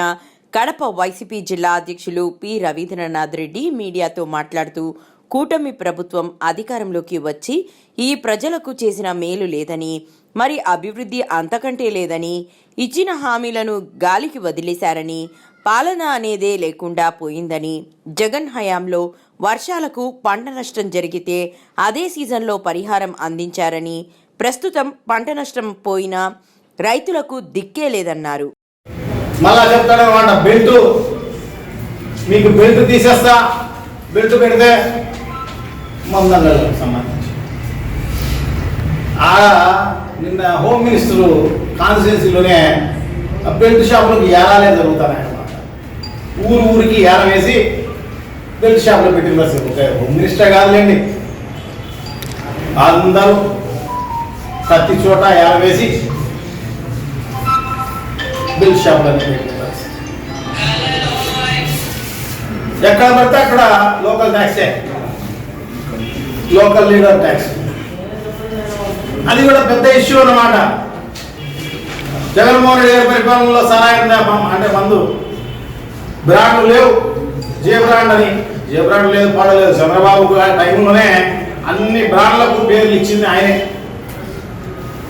కడప వైసీపీ జిల్లా అధ్యక్షులు పి రవీంద్రనాథ్ రెడ్డి మీడియాతో మాట్లాడుతూ కూటమి ప్రభుత్వం అధికారంలోకి వచ్చి ఈ ప్రజలకు చేసిన మేలు లేదని, మరి అభివృద్ధి అంతకంటే లేదని, ఇచ్చిన హామీలను గాలికి వదిలేశారని, పాలన అనేదే లేకుండా పోయిందని, జగన్ హయాంలో వర్షాలకు పంట నష్టం జరిగితే అదే సీజన్లో పరిహారం అందించారని, ప్రస్తుతం పంట నష్టం పోయినా రైతులకు దిక్కే లేదన్నారు. మళ్ళా చెప్తాడనమాట, మీకు బెల్ట్ తీసేస్తా, బెల్ట్ పెడితే మందలకు సంబంధించి నిన్న హోమ్ మినిస్టరు కాన్స్టిట్యున్సీలోనే బెల్ట్ షాపులకు ఏరాలే జరుగుతాయన్నమాట. ఊరికి ఏరం వేసి బెల్ట్ షాపులో పెట్టిన పరిస్థితి. హోమ్ మినిస్టర్ కాదులేండి, అందరూ ప్రతి చోట ఏరం వేసి బెల్ట్ షాపులను పెట్టిన పరిస్థితి. ఎక్కడ పడితే అక్కడ లోకల్ ట్యాక్సే, లోకల్ లీడర్ ట్యాక్స్. అది కూడా పెద్ద ఇష్యూ అన్నమాట. జగన్మోహన్ రెడ్డి గారి పరిపాలనలో సరాయం అంటే మందు బ్రాండ్లు లేవు, జే బ్రాండ్ అని, జే బ్రాండ్ లేదు, పాడలేదు. చంద్రబాబు టైంలోనే అన్ని బ్రాండ్లకు పేర్లు ఇచ్చింది ఆయనే,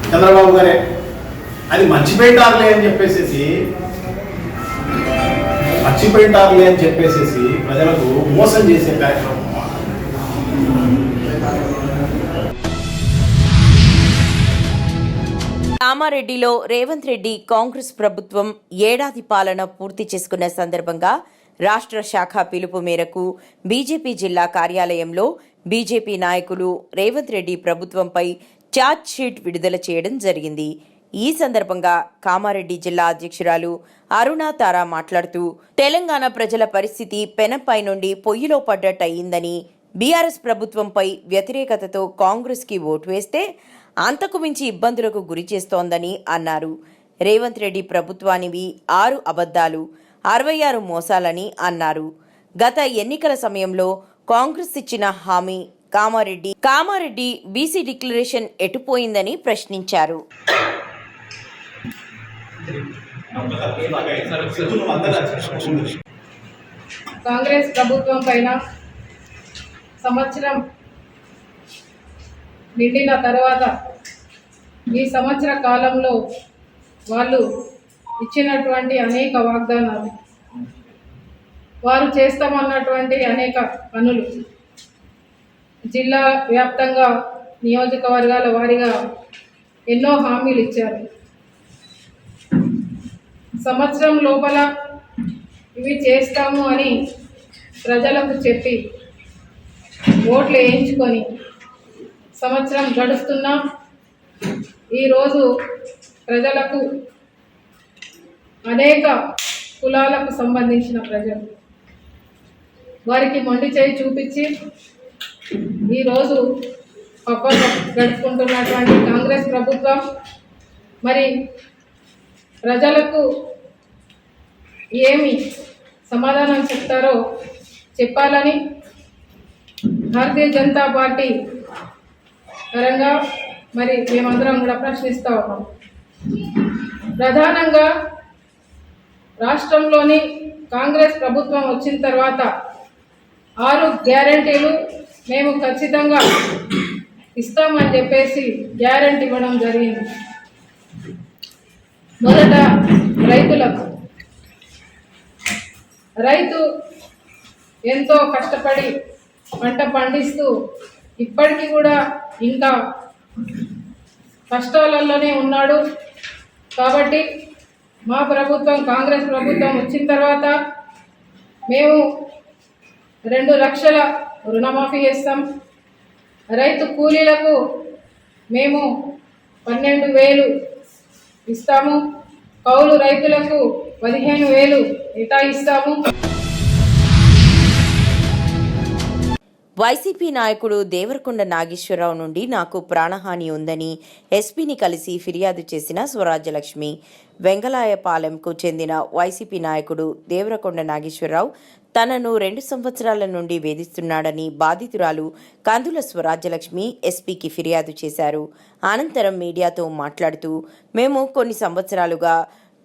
చంద్రబాబు గారే. అది మర్చిపోయింటారులే అని చెప్పేసి ప్రజలకు మోసం చేసే కార్యక్రమం. కామారెడ్డిలో రేవంత్ రెడ్డి కాంగ్రెస్ ప్రభుత్వం ఏడాది పాలన పూర్తి చేసుకున్న సందర్భంగా రాష్ట్ర శాఖ పిలుపు మేరకు బీజేపీ జిల్లా కార్యాలయంలో బీజేపీ నాయకులు రేవంత్ రెడ్డి ప్రభుత్వంపై ఛార్జ్ షీట్ విడుదల చేయడం జరిగింది. ఈ సందర్భంగా కామారెడ్డి జిల్లా అధ్యక్షురాలు అరుణా తారా మాట్లాడుతూ తెలంగాణ ప్రజల పరిస్థితి పెనంపై నుండి పొయ్యిలో పడ్డట్టయిందని, బీఆర్ఎస్ ప్రభుత్వంపై వ్యతిరేకతతో కాంగ్రెస్కి ఓటు వేస్తే అంతకు మించి ఇబ్బందులకు గురి చేస్తోందని అన్నారు. రేవంత్ రెడ్డి ప్రభుత్వానివి 6 అబద్దాలు, 66 మోసాలని అన్నారు. గత ఎన్నికల సమయంలో కాంగ్రెస్ ఇచ్చిన హామీ కామారెడ్డి బీసీ డిక్లరేషన్ ఎటుపోయిందని ప్రశ్నించారు. కాంగ్రెస్ ప్రభుత్వం పైన సంవత్సరం నిండిన తర్వాత ఈ సంవత్సర కాలంలో వాళ్ళు ఇచ్చినటువంటి అనేక వాగ్దానాలు, వారు చేస్తామన్నటువంటి అనేక పనులు, జిల్లా వ్యాప్తంగా నియోజకవర్గాల వారీగా ఎన్నో హామీలు ఇచ్చారు. సంవత్సరం లోపల ఇవి చేస్తాము అని ప్రజలకు చెప్పి ఓట్లు వేయించుకొని సంవత్సరం గడుస్తున్నా ఈరోజు ప్రజలకు అనేక కులాలకు సంబంధించిన ప్రజలు వారికి మొండి చేయి చూపించి ఈరోజు గడుపుకుంటున్నటువంటి కాంగ్రెస్ ప్రభుత్వం మరి ప్రజలకు ఏమి సమాధానం చెప్తారో చెప్పాలని భారతీయ జనతా పార్టీ పరంగా మరి మేమందరం కూడా ప్రశ్నిస్తూ ఉన్నాం. ప్రధానంగా రాష్ట్రంలోని కాంగ్రెస్ ప్రభుత్వం వచ్చిన తర్వాత 6 గ్యారెంటీలు మేము ఖచ్చితంగా ఇస్తామని చెప్పేసి గ్యారెంటీ ఇవ్వడం జరిగింది. మొదట రైతు ఎంతో కష్టపడి పంట పండిస్తూ ఇప్పటికీ కూడా ఇంకా కష్టాలలోనే ఉన్నాడు. కాబట్టి మా ప్రభుత్వం కాంగ్రెస్ ప్రభుత్వం వచ్చిన తర్వాత మేము 2 లక్షల రుణమాఫీ చేస్తాం. రైతు కూలీలకు మేము 12,000 ఇస్తాము. కౌలు రైతులకు 15,000 కేటాయిస్తాము. వైసీపీ నాయకుడు దేవరకొండ నాగేశ్వరరావు నుండి నాకు ప్రాణహాని ఉందని ఎస్పీని కలిసి ఫిర్యాదు చేసిన స్వరాజ్యలక్ష్మి. వెంగళాయపాలెంకు చెందిన వైసీపీ నాయకుడు దేవరకొండ నాగేశ్వరరావు తనను 2 సంవత్సరాల నుండి వేధిస్తున్నాడని బాధితురాలు కందుల స్వరాజ్యలక్ష్మి ఎస్పీకి ఫిర్యాదు చేశారు. అనంతరం మీడియాతో మాట్లాడుతూ, మేము కొన్ని సంవత్సరాలుగా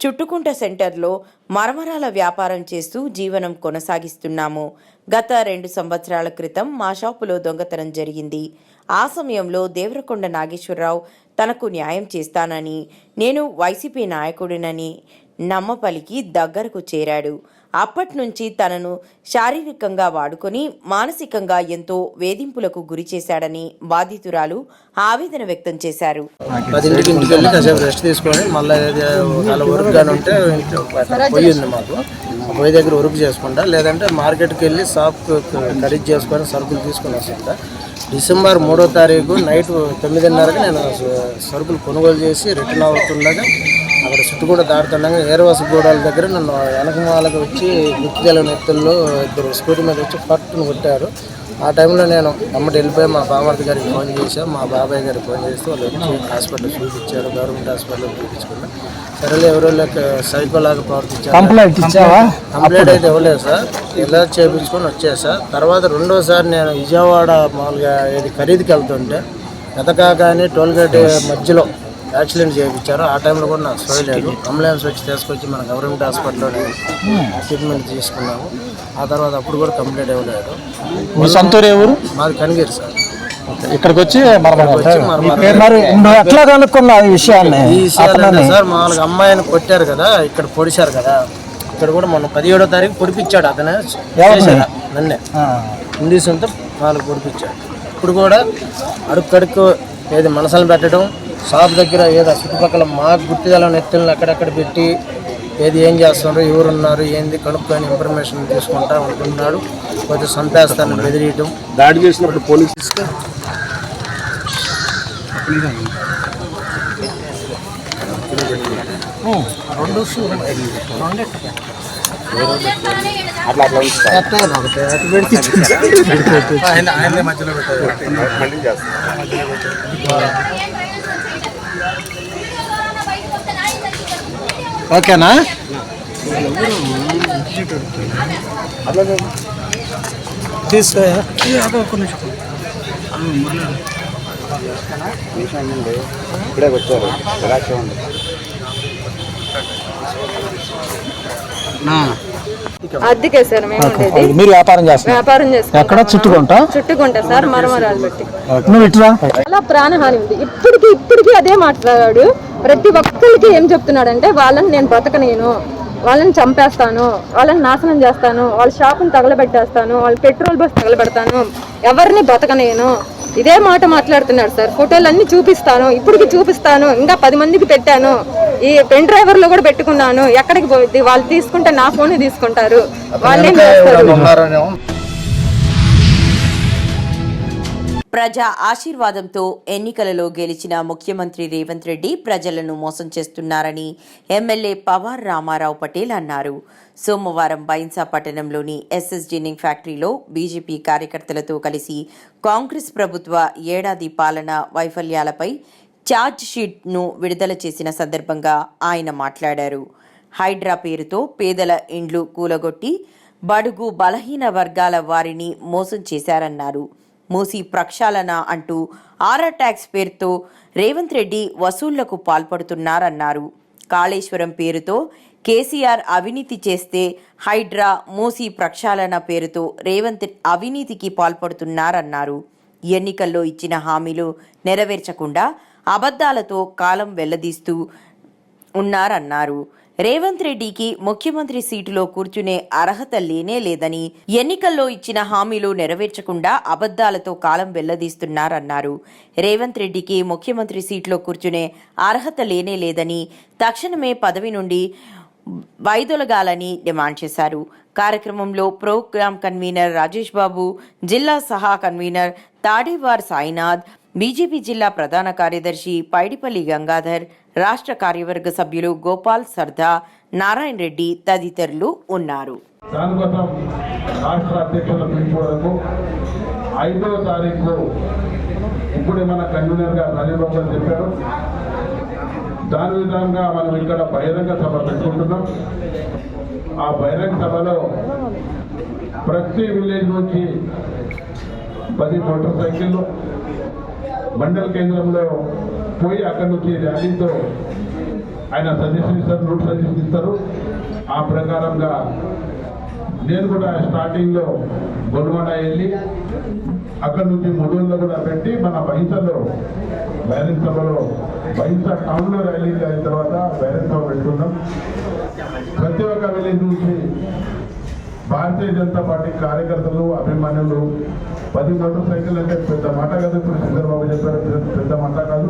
చుట్టుకుంట సెంటర్లో మరమరాల వ్యాపారం చేస్తూ జీవనం కొనసాగిస్తున్నాము. గత 2 సంవత్సరాల క్రితం మా షాపులో దొంగతనం జరిగింది. ఆ సమయంలో దేవరకొండ నాగేశ్వరరావు తనకు న్యాయం చేస్తానని, నేను వైసీపీ నాయకుడినని నమ్మపలికి దగ్గరకు చేరాడు. అప్పటి నుంచి తనను శారీరకంగా వాడుకొని మానసికంగా ఎంతో వేధింపులకు గురి చేశాడని బాధితురాలు ఆవేదన వ్యక్తం చేశారు. 10ంటికి ఇంటికి వెళ్ళి కాసేపు రెస్ట్ తీసుకొని మళ్ళీ అలా వర్క్ కానీ ఉంటే పొయ్యి ఉంది మాకు, పొయ్యి దగ్గర వర్క్ చేసుకుంటా, లేదంటే మార్కెట్కి వెళ్ళి షాప్ ఖరీదు చేసుకొని సరుకులు తీసుకొని వస్తుంటా. డిసెంబర్ 3వ తారీఖు నైట్ 9:30కి నేను సరుకులు కొనుగోలు చేసి రిటర్న్ అవుతుండగా అక్కడ చుట్టుకూడ దాడుతుండగా ఏరవాసు గూడాల దగ్గర నన్ను వెనకమాలకు వచ్చి గుర్తు తెలియని వ్యక్తుల్లో 2 స్కూటీ మీద వచ్చి పట్టును కొట్టారు. ఆ టైంలో నేను అమ్మటి వెళ్ళిపోయి మా బామర్తి గారికి ఫోన్ చేశాను. మా బాబాయ్ గారికి ఫోన్ చేస్తే వాళ్ళు వచ్చి హాస్పిటల్ చూపించారు. గవర్నమెంట్ హాస్పిటల్ చూపించుకున్నా. సరేలే ఎవరో సైకోలాగా ప్రవర్తించారు. కంప్లైంట్ అయితే ఇవ్వలేదు సార్, ఇలా చేయించుకొని వచ్చేసా. తర్వాత 2వసారి నేను విజయవాడ మామూలుగా ఖరీదుకి వెళ్తుంటే గతకాగానే టోల్గేట్ మధ్యలో యాక్సిడెంట్ చేయించారు. ఆ టైంలో కూడా నాకు సోయలేదు. అంబులెన్స్ వచ్చి తీసుకొచ్చి మన గవర్నమెంట్ హాస్పిటల్లో ట్రీట్మెంట్ తీసుకున్నాము. ఆ తర్వాత అప్పుడు కూడా కంప్లైంట్ ఇవ్వలేదు. మీ సొంతూరు ఎవరు? మాది కనిగిరి సార్. ఇక్కడికి వచ్చి ఎట్లా కనుక్కున్నా ఈ విషయాన్ని? సార్ మామూలుగా అమ్మాయిని కొట్టారు కదా, ఇక్కడ పొడిచారు కదా, ఇక్కడ కూడా మొన్న 17వ తారీఖు పొడిపించాడు అతనే, నన్నే ఇండిషన్తో వాళ్ళు పొడిపించాడు. ఇప్పుడు కూడా అడుక్కడుక్కు ఏది మనసులు పెట్టడం, షాప్ దగ్గర ఏదో చుట్టుపక్కల మాకు గుర్తుగల ఎత్తులను అక్కడక్కడ పెట్టి ఏది ఏం చేస్తున్నారు, ఎవరున్నారు, ఏంది కనుక్కొని ఇన్ఫర్మేషన్ తీసుకుంటా ఉంటున్నాడు. కొంచెం సంపేస్తాను బెదిరియటం. దాడి చేసినప్పుడు పోలీసు అట్లా మధ్యలో ఓకేనా? తీసుకో. ఇప్పుడే వచ్చారు అద్దెకే సార్ మేము ఉండేది. మీరు వ్యాపారం చేస్తారు? వ్యాపారం చేస్తాం. ఎక్కడ? చుట్టుకుంటా సార్ మరమరాలు పెట్టి. నువ్వు ఇట్లా చాలా ప్రాణహాని ఉంది. ఇప్పటికి అదే మాట్లాడాడు. ప్రతి ఒక్కరికి ఏం చెప్తున్నాడంటే వాళ్ళని నేను బతకనేను, వాళ్ళని చంపేస్తాను, వాళ్ళని నాశనం చేస్తాను, వాళ్ళ షాపుని తగలబెట్టేస్తాను, వాళ్ళ పెట్రోల్ బస్ తగలబెడతాను, ఎవరిని బతకనేను, ఇదే మాట మాట్లాడుతున్నాడు సార్. ఫోటోలన్నీ చూపిస్తాను, ఇప్పటికి చూపిస్తాను, ఇంకా 10 మందికి పెట్టాను, ఈ పెన్ డ్రైవర్లో కూడా పెట్టుకున్నాను, ఎక్కడికి పోయింది, వాళ్ళు తీసుకుంటే నా ఫోన్ తీసుకుంటారు, వాళ్ళేం చేస్తారు. ప్రజా ఆశీర్వాదంతో ఎన్నికలలో గెలిచిన ముఖ్యమంత్రి రేవంత్ రెడ్డి ప్రజలను మోసం చేస్తున్నారని ఎమ్మెల్యే పవార్ రామారావు పటేల్ అన్నారు. సోమవారం బైన్సా పట్టణంలోని ఎస్ఎస్ జిన్నింగ్ ఫ్యాక్టరీలో బీజేపీ కార్యకర్తలతో కలిసి కాంగ్రెస్ ప్రభుత్వ ఏడాది పాలన వైఫల్యాలపై ఛార్జ్ షీట్ను విడుదల చేసిన సందర్భంగా ఆయన మాట్లాడారు. హైడ్రా పేరుతో పేదల ఇండ్లు కూలగొట్టి బడుగు బలహీన వర్గాల వారిని మోసం చేశారన్నారు. మూసీ ప్రక్షాళన అంటూ ఆరా ట్యాక్స్ పేరుతో రేవంత్ రెడ్డి వసూళ్లకు పాల్పడుతున్నారన్నారు. కాళేశ్వరం పేరుతో కేసీఆర్ అవినీతి చేస్తే హైడ్రా మూసీ ప్రక్షాళన పేరుతో రేవంత్ అవినీతికి పాల్పడుతున్నారన్నారు. ఎన్నికల్లో ఇచ్చిన హామీలు నెరవేర్చకుండా అబద్ధాలతో కాలం వెల్లదీస్తూ ఉన్నారన్నారు. రేవంత్ రెడ్డికి ముఖ్యమంత్రి సీటులో కూర్చునే అర్హత లేనే లేదని, ఎన్నికల్లో ఇచ్చిన హామీలు నెరవేర్చకుండా అబద్ధాలతో కాలం వెల్లదీస్తున్నారన్నారు. రేవంత్ రెడ్డికి ముఖ్యమంత్రి సీట్లో కూర్చునే అర్హత లేనే లేదని, తక్షణమే పదవి నుండి వైదొలగాలని డిమాండ్ చేశారు. కార్యక్రమంలో ప్రోగ్రాం కన్వీనర్ రాజేష్ బాబు, జిల్లా సహా కన్వీనర్ తాడేవార్ సాయినాథ్, బీజేపీ జిల్లా ప్రధాన కార్యదర్శి పైడిపల్లి గంగాధర్, రాష్ట్ర కార్యవర్గ సభ్యులు గోపాల్ సర్దా, నారాయణ రెడ్డి తదితరులు ఉన్నారు. దానికోసం రాష్ట్ర అధ్యక్షుల పిలుపులకు 5వ తారీఖు ఇప్పుడే మన కన్వీనర్ గారు రాజబాబు చెప్పారు. దాని విధంగా మనం ఇక్కడ బహిరంగ సభ పెట్టుకుంటున్నాం. ఆ బహిరంగ సభలో ప్రతి విలేజ్ నుంచి 10 మోటార్ సైకిళ్ళు మండల కేంద్రంలో పోయి అక్కడి నుంచి ర్యాలీతో ఆయన సజెషన్ ఇస్తారు, రూట్ సజెషన్ ఇస్తారు. ఆ ప్రకారంగా నేను కూడా స్టార్టింగ్లో గొడవడ వెళ్ళి అక్కడి నుంచి ముడూరులో కూడా పెట్టి మన బహింసలో బహిరంగ సభలో బహింస టౌన్లో ర్యాలీ అయిన తర్వాత బహిరంగ సభ పెట్టుకున్నాం. ప్రతి ఒక్క విలేజ్ నుంచి భారతీయ జనతా పార్టీ కార్యకర్తలు, అభిమానులు 10 మోటార్ సైకిల్ అంటే పెద్ద మాట కాదు. ఇప్పుడు చంద్రబాబు చెప్పారు పెద్ద మాట కాదు.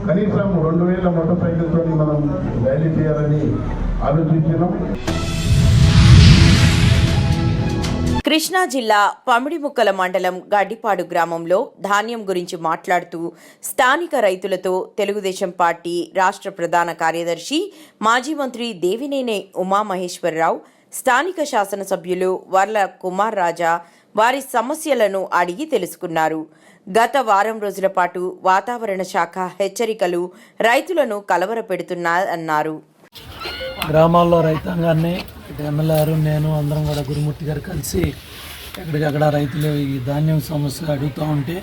కనీసం 2000 మోటార్ సైకిల్తో మనం ర్యాలీ చేయాలని ఆలోచించినాం. కృష్ణా జిల్లా పమిడిముక్కల మండలం గడ్డిపాడు గ్రామంలో ధాన్యం గురించి మాట్లాడుతూ స్థానిక రైతులతో తెలుగుదేశం పార్టీ రాష్ట్ర ప్రధాన కార్యదర్శి మాజీ మంత్రి దేవినేని ఉమామహేశ్వరరావు, స్థానిక శాసనసభ్యులు వర్ల కుమార్ రాజా వారి సమస్యలను అడిగి తెలుసుకున్నారు. గత వారం రోజుల పాటు వాతావరణ శాఖ హెచ్చరికలు రైతులను కలవరపెడుతున్నాయన్నారు. గ్రామాల్లో రైతాంగాన్ని ఎమ్మెల్యేలు నేను అందరం కూడా గురుమూర్తి గారు కలిసి ఎక్కడికక్కడ రైతులు ఈ ధాన్యం సమస్య అడుగుతూ ఉంటే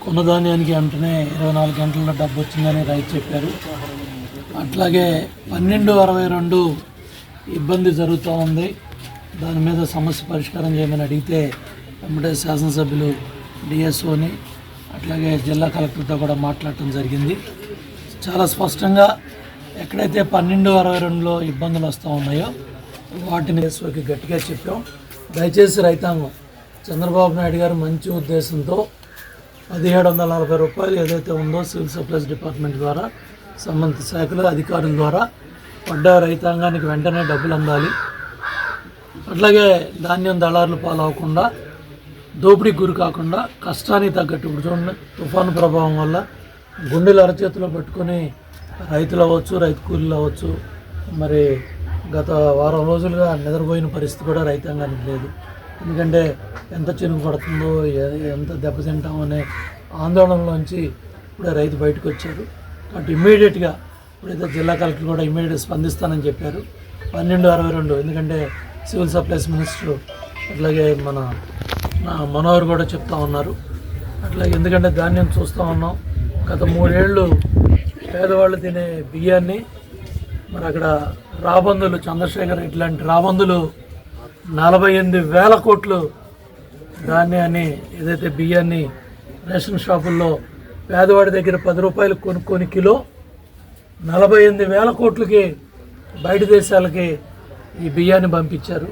కొన్న ధాన్యానికి వెంటనే 24 గంటల్లో డబ్బు వచ్చిందని రైతు చెప్పారు. అట్లాగే 12/22 ఇబ్బంది జరుగుతూ ఉంది. దాని మీద సమస్య పరిష్కారం చేయమని అడిగితే వెంబడే శాసనసభ్యులు డిఎస్ఓని అట్లాగే జిల్లా కలెక్టర్తో కూడా మాట్లాడటం జరిగింది. చాలా స్పష్టంగా ఎక్కడైతే 12/22లో ఇబ్బందులు వస్తూ ఉన్నాయో వాటిని డిఎస్ఓకి గట్టిగా చెప్పాం. దయచేసి రైతాంగం చంద్రబాబు నాయుడు గారు మంచి ఉద్దేశంతో 1740 రూపాయలు ఏదైతే ఉందో సివిల్ సప్లైస్ డిపార్ట్మెంట్ ద్వారా సంబంధిత శాఖల అధికారుల ద్వారా పడ్డ రైతాంగానికి వెంటనే డబ్బులు అందాలి. అట్లాగే ధాన్యం దళారులు పాలవకుండా దోపిడీకి గురి కాకుండా కష్టానికి తగ్గట్టు ఇప్పుడు చూడండి, తుఫాను ప్రభావం వల్ల గుండెలు అరచేతిలో పెట్టుకొని రైతులు అవ్వచ్చు, రైతు కూలీలు అవ్వచ్చు, మరి గత వారం రోజులుగా నిద్రపోయిన పరిస్థితి కూడా రైతాంగానికి లేదు. ఎందుకంటే ఎంత చినుకు పడుతుందో, ఎంత దెబ్బతింటామనే ఆందోళనలోంచి ఇప్పుడే రైతు బయటకు వచ్చారు. కాబట్టి ఇమ్మీడియట్గా ఇప్పుడైతే జిల్లా కలెక్టర్ కూడా ఇమ్మీడియట్గా స్పందిస్తానని చెప్పారు. 12/22 ఎందుకంటే సివిల్ సప్లైస్ మినిస్టర్ అట్లాగే మన మనోహర్ కూడా చెప్తా ఉన్నారు. అట్లా ఎందుకంటే ధాన్యం చూస్తూ ఉన్నాం. గత 3 ఏళ్ళు పేదవాళ్ళు తినే బియ్యాన్ని మరి అక్కడ రాబందులు చంద్రశేఖర్ ఇట్లాంటి రాబందులు 48,000 కోట్లు ధాన్యాన్ని ఏదైతే బియ్యాన్ని రేషన్ షాపుల్లో పేదవాడి దగ్గర 10 రూపాయలు కొనుక్కొని కిలో 48,000 కోట్లకి బయట దేశాలకి ఈ బియ్యాన్ని పంపించారు.